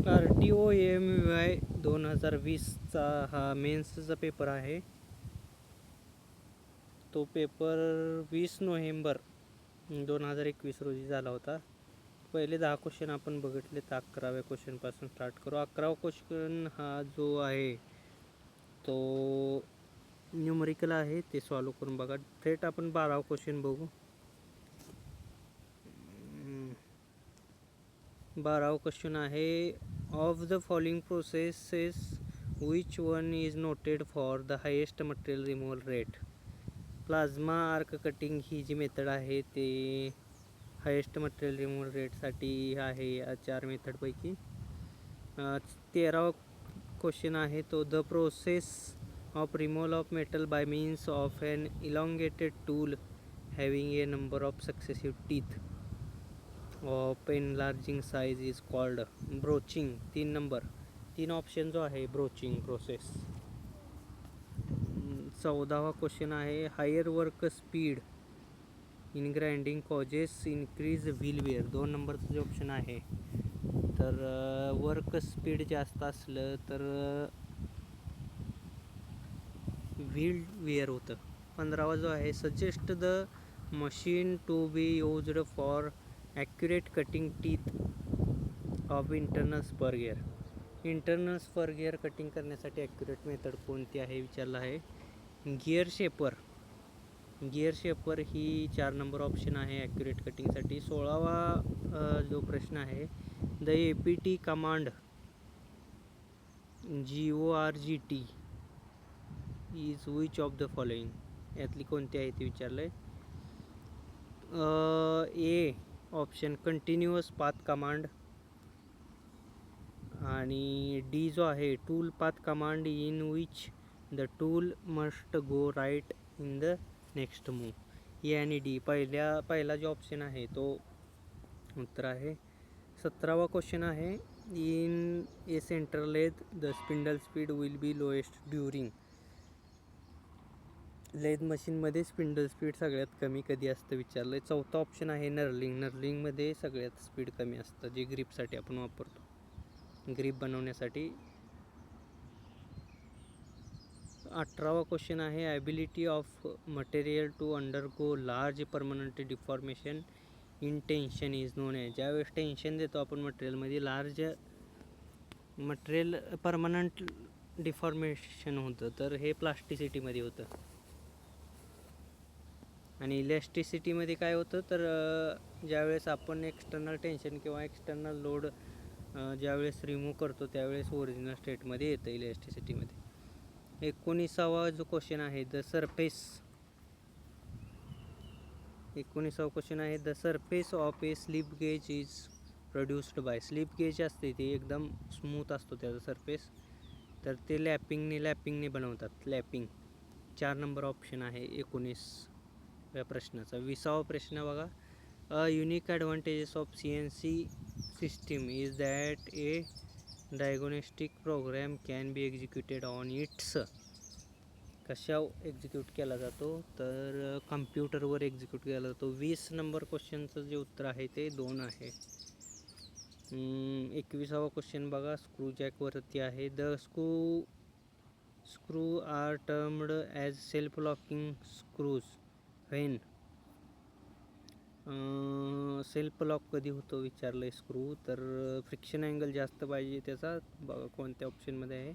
RTO AMVI 2020चा हा मेन्सचा paper आहे. तो पेपर 20 नोव्हेंबर 2021 रोजी झाला होता. पहिले 10 क्वेश्चन आपण बघितले, तर 11व्या क्वेश्चनपासून स्टार्ट करू. 11वा क्वेश्चन हा जो आहे तो न्यूमरिकल आहे, ते सॉल्व करून बघा. थेट आपण 12वा क्वेश्चन बघू. 12वा क्वेश्चन आहे, of the following processes which one is noted for the highest material removal rate. Plasma arc cutting ही जी मेथड आहे ते हायेस्ट मटेरियल रिमूव्हल रेटसाठी आहे या 4 मेथडपैकी. 13वा क्वेश्चन आहे तो, the process of removal of metal by means of an elongated tool having a number of successive teeth of enlarging size is called broaching. 3 option जो आहे ब्रोचिंग प्रोसेस. 14वा question आहे, higher work speed in grinding causes increase wheel wear. 2 नंबरचं जे option आहे, तर work speed जास्त असलं तर व्हील वेअर होतं. 15वा जो आहे, suggest the machine to be used for accurate cutting teeth of internal spur gear. Internal spur gear cutting करण्यासाठी ॲक्युरेट मेथड कोणती आहे विचारलं आहे. गिअर शेपर ही 4 नंबर ऑप्शन आहे ॲक्युरेट कटिंगसाठी. 16वा जो प्रश्न आहे, the APT command GORGT is which of the following. यातली कोणती आहे ते विचारलं आहे. A option continuous path command, आणि डी जो आहे tool path command in which the tool must go right in the next move. A आणि डी पहिला जो ऑप्शन आहे तो उत्तर आहे. 17वा क्वेश्चन आहे, in a centre lathe the spindle speed will be lowest during. Lathe मशीनमध्ये स्पिंडल स्पीड सगळ्यात कमी कधी असतं विचारलं आहे. 4था ऑप्शन आहे नर्लिंगमध्ये सगळ्यात स्पीड कमी असतं, जे ग्रीपसाठी आपण वापरतो, ग्रीप बनवण्यासाठी. 18वा क्वेश्चन आहे, ability of material to undergo large permanent deformation in tension is known आहे. ज्यावेळेस टेन्शन देतो आपण मटेरियलमध्ये, लार्ज मटेरियल परमनंट डिफॉर्मेशन होतं, तर हे प्लास्टिसिटीमध्ये होतं. आणि इलॅस्टिसिटीमध्ये काय होतं, तर ज्यावेळेस आपण एक्सटर्नल टेन्शन किंवा एक्सटर्नल लोड ज्यावेळेस रिमूव्ह करतो त्यावेळेस ओरिजिनल स्टेटमध्ये येतं इलॅस्टिसिटीमध्ये. 19वा जो क्वेश्चन आहे, the surface of A slip gauge is produced by. Slip gauge असते ते एकदम स्मूथ असतो त्याचा सरफेस, तर ते लॅपिंगने बनवतात. लॅपिंग 4 नंबर ऑप्शन आहे 19व्या प्रश्नाचा. 20वा प्रश्न बघा, a unique advantages of CNC system is that a diagnostic program can be executed on its. कशावर एक्झिक्यूट केला जातो, तर कम्प्युटरवर एक्झिक्यूट केला जातो. 20 नंबर क्वेश्चनचं जे उत्तर आहे ते 2 आहे. 21वा क्वेश्चन बघा, स्क्रू जॅकवरती आहे. The screw are termed as self locking screws when. Self lock कधी होतो विचारलं आहे स्क्रू, तर फ्रिक्शन अँगल जास्त पाहिजे त्याचा. बघा कोणत्या ऑप्शनमध्ये आहे.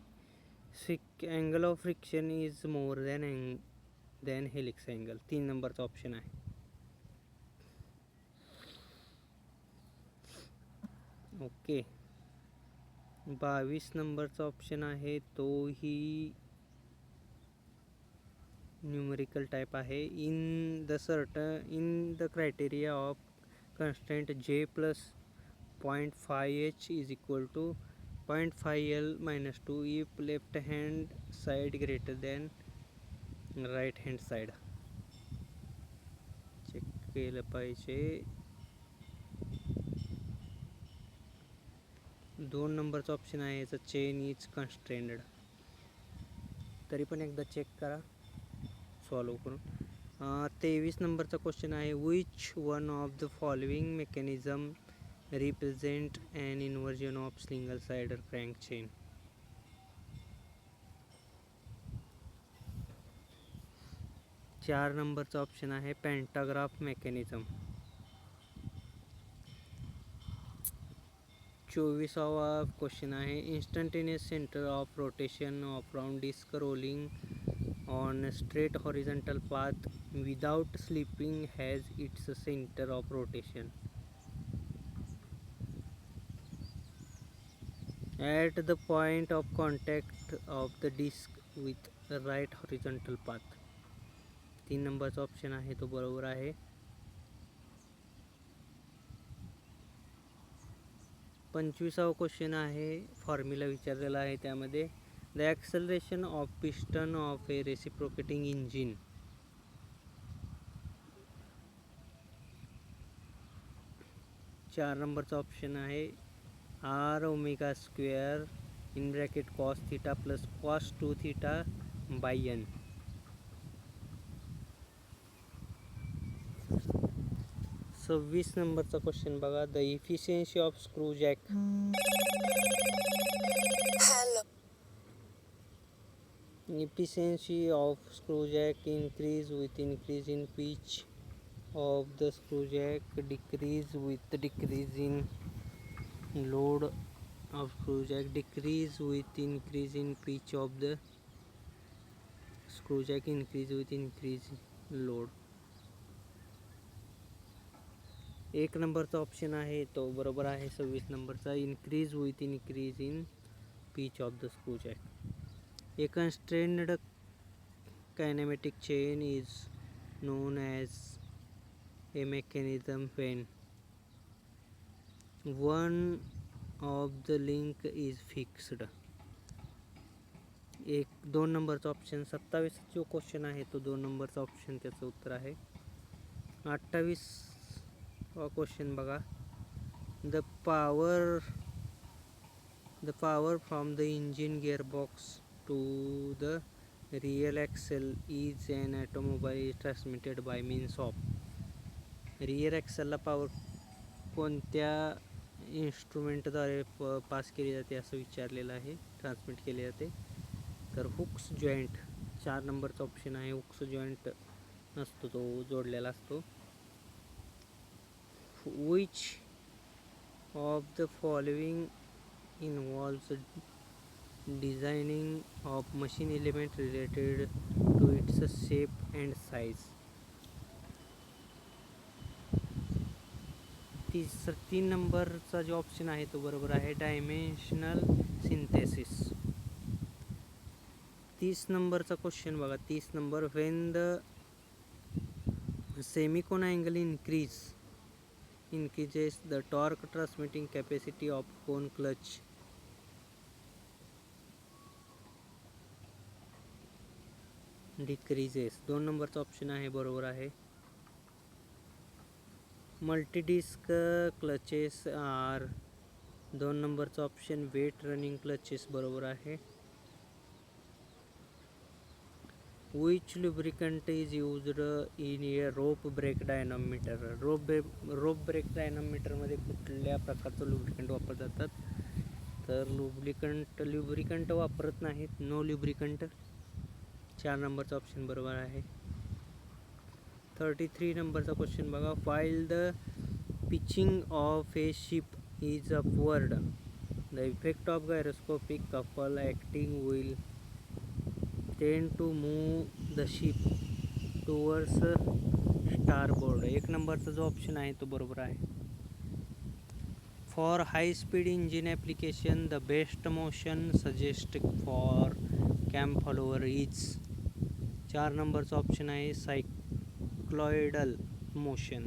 Angle of friction is more than helix angle. 3 नंबरचा ऑप्शन आहे. ओके. 22 नंबरचा ऑप्शन आहे तो ही न्यूमरिकल टाईप आहे. In the criteria of constant J plus 0.5H is equal to 0.5L-2 if left hand side greater than right hand side. Check केलं पाहिजे. 2 नंबरचा ऑप्शन आहे याचा, चेन इज कन्स्ट्रेंड. तरी पण एकदा चेक करा सॉल्व करून. 23 नंबरचा क्वेश्चन आहे, which one of the following mechanism represent an inversion of single sided crank chain. चार नंबरचा ऑप्शन आहे पॅन्टाग्राफ मेकॅनिझम. 24वा क्वेश्चन आहे instantaneous centre of rotation of round disc rolling on straight horizontal path without slipping has its centre of rotation at the point of contact of the disc with the right horizontal path. 3 नंबरचा option आहे तो बरोबर आहे. 25वा question आहे formula विचारलेला आहे त्यामध्ये the acceleration of piston of a reciprocating engine. चार नंबरचा ऑप्शन आहे r omega square in bracket cos theta plus cos 2 theta by n. 26 नंबरचा क्वेश्चन बघा the efficiency of screw jack. Efficiency of screw jack increase with increase in pitch of the screw jack, decrease with decrease in load of screw jack, decrease with increase in pitch of the screw jack, increase with increase in load. एक नंबरचा option आहे तो बरोबर आहे. 26 नंबरचा increase with increase in pitch of the screw jack. A constrained kinematic chain is known as a mechanism when one of the link is fixed. एक 2 नंबरचा option 27 जो क्वेश्चन आहे तो 2 नंबरचा ऑप्शन त्याचं उत्तर आहे. 28 क्वेश्चन बघा the power from the engine gearbox to the rear axle is an automobile is transmitted by means of. Rear ॲक्सेलला पॉवर कोणत्या इन्स्ट्रुमेंटद्वारे पास केली जाते असं विचारलेलं आहे, ट्रान्समिट केली जाते. तर हुक्स जॉईंट 4 नंबरचा ऑप्शन आहे. हुक्स जॉईंट नसतो, तो जोडलेला असतो. Which of the following involves designing of machine element related to its shape and size. 3 नंबरचा जो ऑप्शन आहे तो बरोबर आहे डायमेन्शनल सिंथेसिस. 30 नंबरचा क्वेश्चन बघा 30 number when the semicone angle increases the torque transmitting capacity of cone clutch decreases. 2 नंबरचा option आहे बरोबर आहे. मल्टीडिस्क क्लचेस आर 2 नंबरचा ऑप्शन वेट रनिंग क्लचेस बरोबर आहे. Which lubricant is used in a rope brake dynamometer. Rope brake डायनामीटरमध्ये कुठल्या प्रकारचं लुब्रिकंट वापरले जातात तर लुब्रिकंट वापरत नाहीत. No lubricant. 4 नंबरचा ऑप्शन बरोबर आहे. 33 नंबरचा क्वेश्चन बघा while the pitching of a ship is upward the effect of gyroscopic couple acting will tend to move the ship towards starboard. 1 नंबरचा जो ऑप्शन आहे तो बरोबर आहे. For high speed engine application the best motion suggested for cam follower is. 4 नंबरचा option आहे सायक्लॉइडल motion.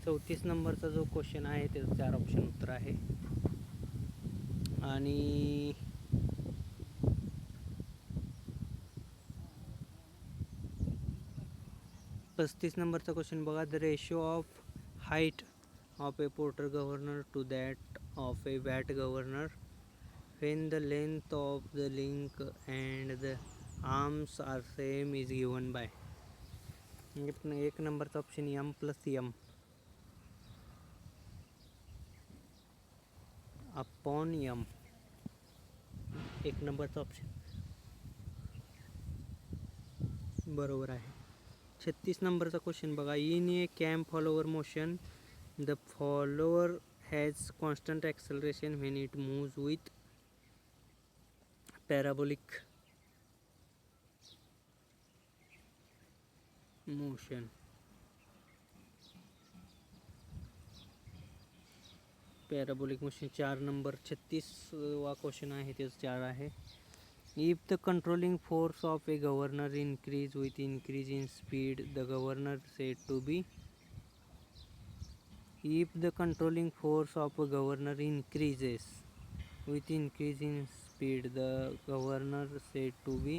34 नंबरचा जो क्वेश्चन आहे त्याचं 4 ऑप्शन उत्तर आहे. आणि 35 नंबरचा क्वेश्चन बघा the ratio of height of a Porter governor to that of a Watt governor when the length of the link and the arms are same is given by. 1 नंबरचा option m+m. Upon M, 1 नंबरचा option बरोबर आहे. 36 नंबरचा question बघा. In a cam follower motion the follower has constant acceleration when it moves with parabolic motion. Parabolic motion 4 number. 36 वा question आहे तेच 4 आहे. If the controlling force of a governor increase with increase in speed the governor said to be. If the controlling force of a governor increases with increase in speed the governor said to be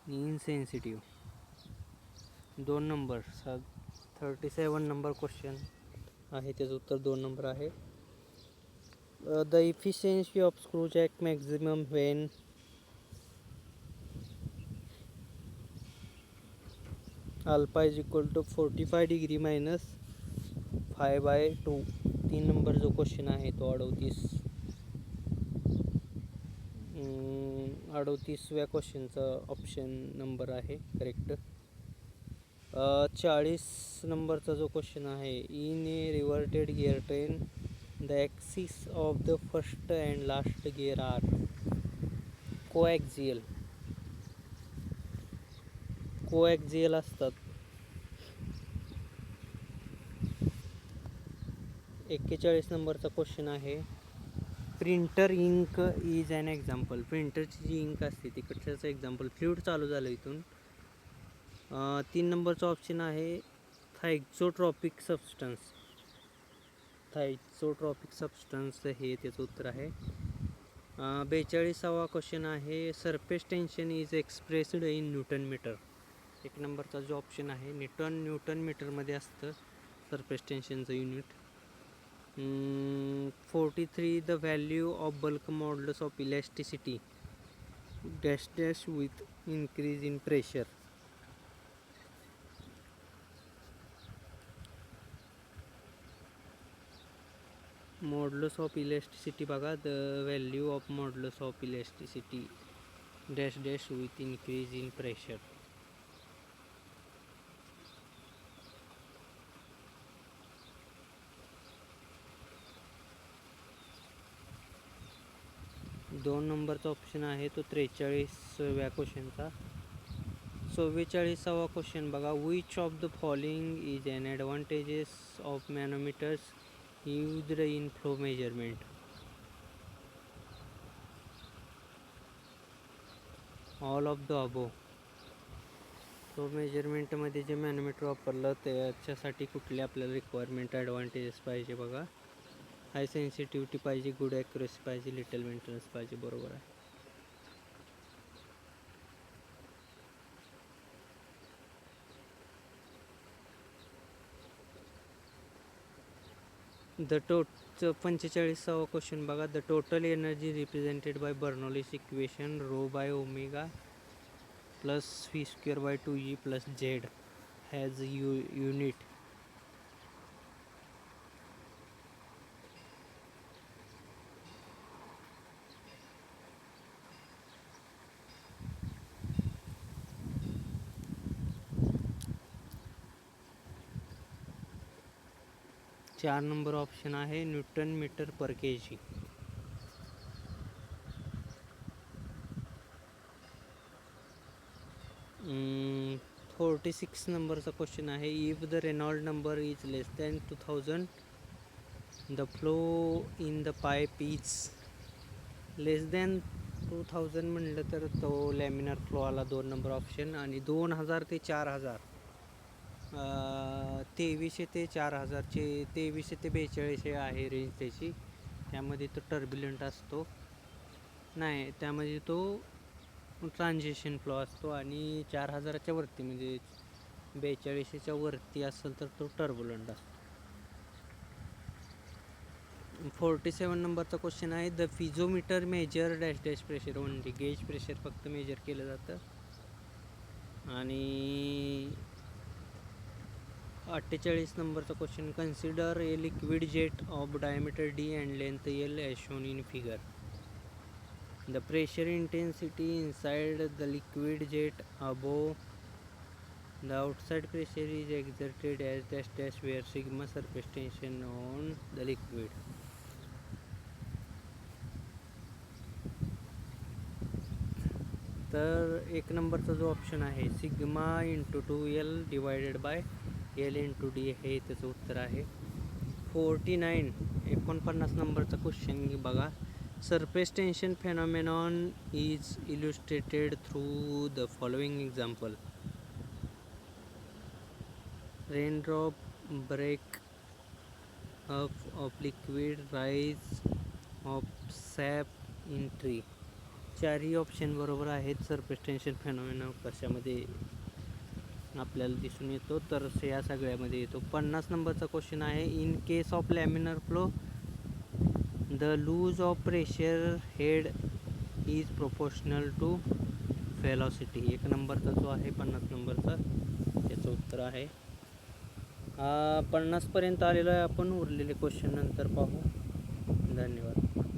insensitive. 2 number. 37 number question आहे त्याचं उत्तर 2 number आहे. The efficiency of screw jack maximum when alpha is equal to 45 degree minus 5/2. 3 number जो question आहे तो 38व्या क्वेश्चनचा option number आहे करेक्ट. 40 नंबरचा जो क्वेश्चन आहे. In a reverted gear train the axis of the first and last gear are coaxial असतात. 41 नंबरचा क्वेश्चन आहे. Printer ink is and example. प्रिंटरची G Inc असते ती कशाचं एक्झाम्पल. फ्लुइड चालू झालं इथून. 3 नंबरचा ऑप्शन आहे थायझोट्रॉपिक सबस्टन्स हे त्याचं उत्तर आहे. 42वा क्वेश्चन आहे. Surface tension is expressed in newton metre. 1 नंबरचा जो ऑप्शन आहे न्यूटन मीटरमध्ये असतं सरफेस टेन्शनचं unit. 43 the value of bulk modulus of elasticity dash dash with increase in pressure. Modulus of elasticity बघा. The value of modulus of elasticity dash dash with increase in pressure. दोन नंबरचा option आहे तो 43व्या क्वेश्चनचा. 44वा question बघा. Which of the following is and advantages of manometers used in flow measurement. All of the above. Flow मेजरमेंटमध्ये जे मॅनोमीटर वापरलं त्याच्यासाठी कुठले आपल्याला रिक्वायरमेंट ॲडव्हांटेजेस पाहिजे बघा. हाय सेन्सिटिव्हिटी पाहिजे, गुड ॲक्युरेसी पाहिजे, लिटल मेंटेनन्स पाहिजे. बरोबर आहे. द 45वा क्वेश्चन बघा. The total energy represented by Bernoulli's equation rho by omega plus v²/2e plus z has unit. चार नंबर ऑप्शन आहे न्यूटन मीटर पर kg. 46 नंबरचा क्वेश्चन आहे. If the Reynold number is less than 2000 the flow in the pipe is less than 2000 म्हणलं तर तो laminar flow आला 2 number option. आणि 2000 ते 4000 2300 ते 4000चे 2300 ते 4200 आहे रेंज त्याची. त्यामध्ये तो टर्ब्युलंट असतो नाही, त्यामध्ये तो ट्रान्झिशन फ्लो असतो. आणि 4000च्या वरती म्हणजे 4200च्या वरती असेल तर तो टर्ब्युलंट असतो. 47 नंबरचा क्वेश्चन आहे. The piezometer measure dash dash pressure only. Gauge pressure फक्त मेजर केलं जातं. आणि 48 नंबरचा question. Consider a liquid jet of diameter d and length L as shown in figure. The pressure intensity inside the liquid jet above the outside pressure is exerted as dash dash where sigma surface tension on the liquid. तर एक नंबरचा जो option आहे sigma into 2L divided by L into D हे त्याचं उत्तर आहे. 49 नंबरचा क्वेश्चन बघा. Surface tension phenomenon is illustrated through the following example. Raindrop, break up of liquid, rise of sap in tree. चारही ऑप्शन बरोबर आहेत. सरफेस टेन्शन फेनॉमेनॉन कशामध्ये आपल्याला दिसून येतो तर या सगळ्यामध्ये येतो. 50 नंबरचा क्वेश्चन आहे. In case of laminar flow the loss of pressure head is proportional to velocity. एक नंबरचा जो आहे 50 नंबरचा त्याचं उत्तर आहे. 50 पर्यंत आलेलो आहे आपण. उरलेले क्वेश्चन नंतर पाहू. धन्यवाद.